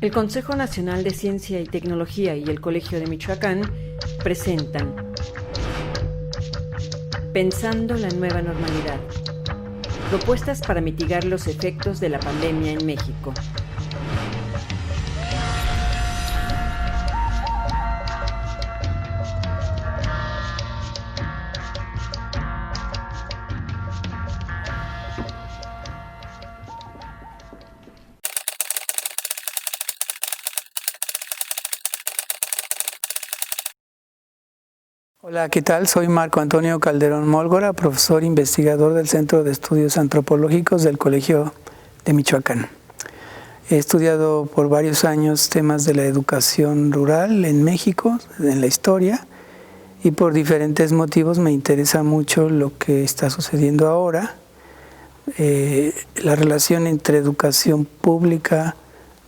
El Consejo Nacional de Ciencia y Tecnología y el Colegio de Michoacán presentan Pensando la nueva normalidad. Propuestas para mitigar los efectos de la pandemia en México. Hola, ¿qué tal? Soy Marco Antonio Calderón Mólgora, profesor investigador del Centro de Estudios Antropológicos del Colegio de Michoacán. He estudiado por varios años temas de la educación rural en México, en la historia, y por diferentes motivos me interesa mucho lo que está sucediendo ahora. La relación entre educación pública,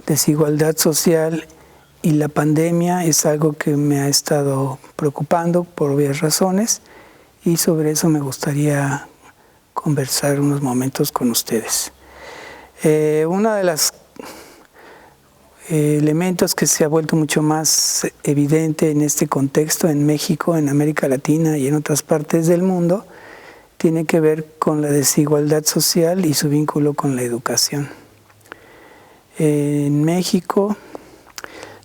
desigualdad social y la pandemia es algo que me ha estado preocupando por varias razones y sobre eso me gustaría conversar unos momentos con ustedes. Uno de los elementos que se ha vuelto mucho más evidente en este contexto en México, en América Latina y en otras partes del mundo tiene que ver con la desigualdad social y su vínculo con la educación. En México,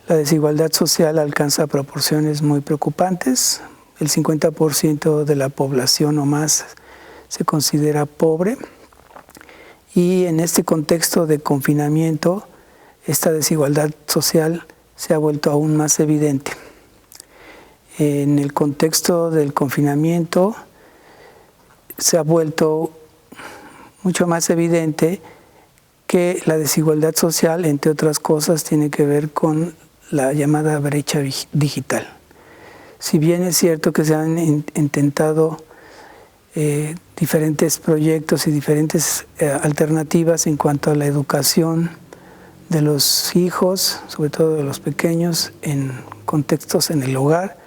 la desigualdad social alcanza proporciones muy preocupantes. El 50% de la población o más se considera pobre. Y en este contexto de confinamiento, esta desigualdad social se ha vuelto aún más evidente. En el contexto del confinamiento, se ha vuelto mucho más evidente que la desigualdad social, entre otras cosas, tiene que ver con la llamada brecha digital. Si bien es cierto que se han intentado diferentes proyectos y diferentes alternativas en cuanto a la educación de los hijos, sobre todo de los pequeños, en contextos en el hogar,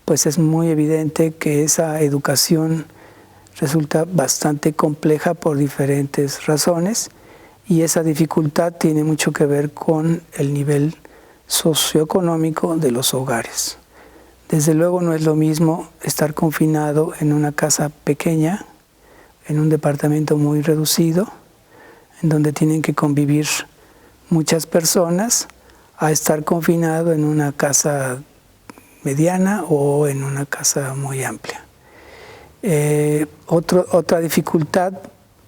pues es muy evidente que esa educación resulta bastante compleja por diferentes razones y esa dificultad tiene mucho que ver con el nivel socioeconómico de los hogares. Desde luego no es lo mismo estar confinado en una casa pequeña, en un departamento muy reducido, en donde tienen que convivir muchas personas, a estar confinado en una casa mediana o en una casa muy amplia. Otra dificultad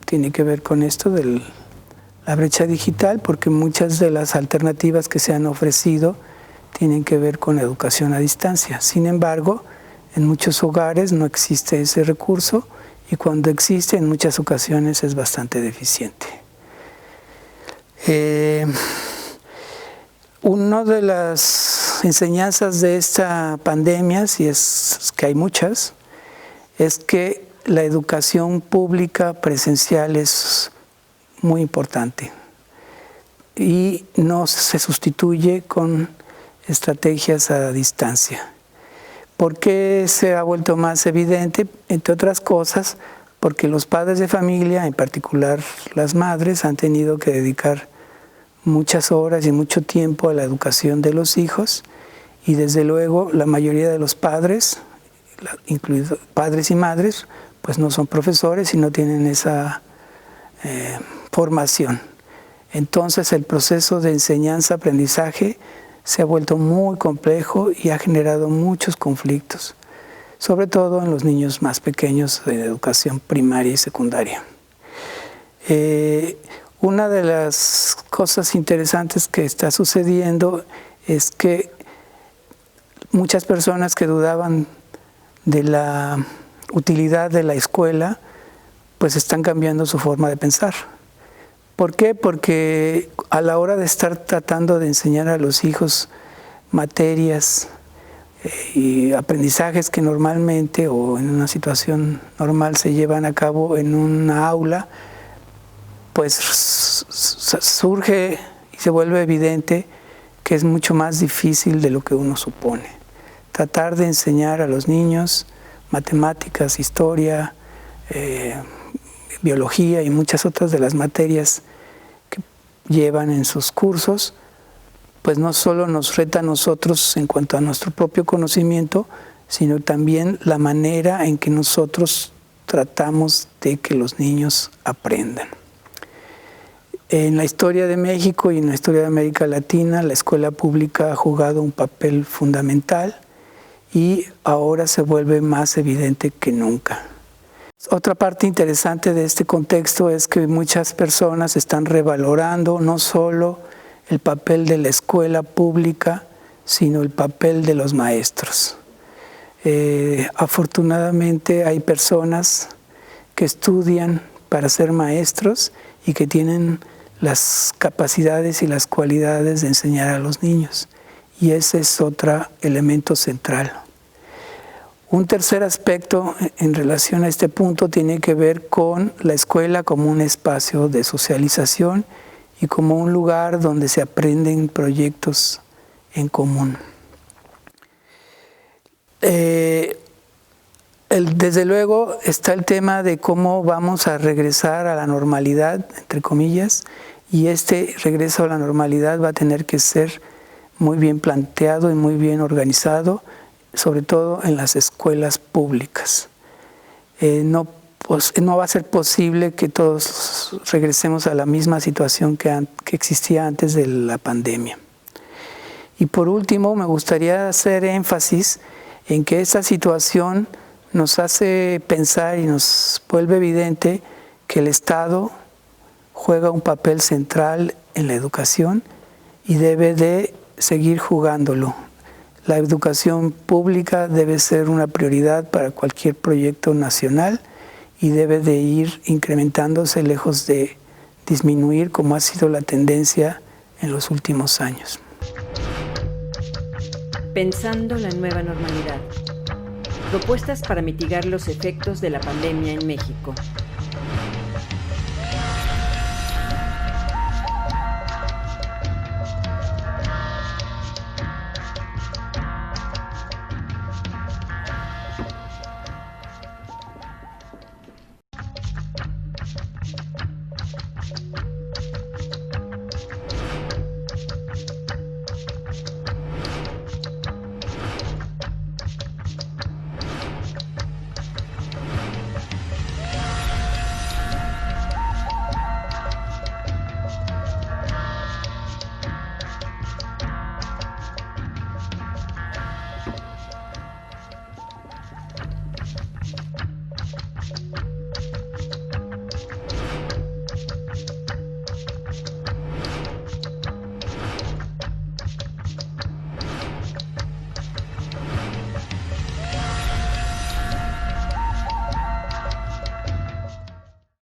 tiene que ver con esto de la brecha digital, porque muchas de las alternativas que se han ofrecido tienen que ver con la educación a distancia. Sin embargo, en muchos hogares no existe ese recurso y cuando existe, en muchas ocasiones es bastante deficiente. Una de las enseñanzas de esta pandemia, si es que hay muchas, es que la educación pública presencial es muy importante y no se sustituye con estrategias a distancia. ¿Por qué se ha vuelto más evidente? Entre otras cosas, porque los padres de familia, en particular las madres, han tenido que dedicar muchas horas y mucho tiempo a la educación de los hijos y desde luego la mayoría de los padres, incluidos padres y madres, pues no son profesores y no tienen esa formación. Entonces el proceso de enseñanza-aprendizaje se ha vuelto muy complejo y ha generado muchos conflictos, sobre todo en los niños más pequeños de educación primaria y secundaria. Una de las cosas interesantes que está sucediendo es que muchas personas que dudaban de la utilidad de la escuela, pues están cambiando su forma de pensar. ¿Por qué? Porque a la hora de estar tratando de enseñar a los hijos materias y aprendizajes que normalmente o en una situación normal se llevan a cabo en una aula, pues surge y se vuelve evidente que es mucho más difícil de lo que uno supone. Tratar de enseñar a los niños matemáticas, historia, biología y muchas otras de las materias que llevan en sus cursos, pues no solo nos reta a nosotros en cuanto a nuestro propio conocimiento, sino también la manera en que nosotros tratamos de que los niños aprendan. En la historia de México y en la historia de América Latina, la escuela pública ha jugado un papel fundamental y ahora se vuelve más evidente que nunca. Otra parte interesante de este contexto es que muchas personas están revalorando no solo el papel de la escuela pública, sino el papel de los maestros. Afortunadamente hay personas que estudian para ser maestros y que tienen las capacidades y las cualidades de enseñar a los niños. Y ese es otro elemento central. Un tercer aspecto en relación a este punto tiene que ver con la escuela como un espacio de socialización y como un lugar donde se aprenden proyectos en común. Desde luego está el tema de cómo vamos a regresar a la normalidad, entre comillas, y este regreso a la normalidad va a tener que ser muy bien planteado y muy bien organizado, sobre todo en las escuelas públicas. No va a ser posible que todos regresemos a la misma situación que existía antes de la pandemia. Y por último, me gustaría hacer énfasis en que esa situación nos hace pensar y nos vuelve evidente que el Estado juega un papel central en la educación y debe de seguir jugándolo. La educación pública debe ser una prioridad para cualquier proyecto nacional y debe de ir incrementándose lejos de disminuir como ha sido la tendencia en los últimos años. Pensando la nueva normalidad. Propuestas para mitigar los efectos de la pandemia en México.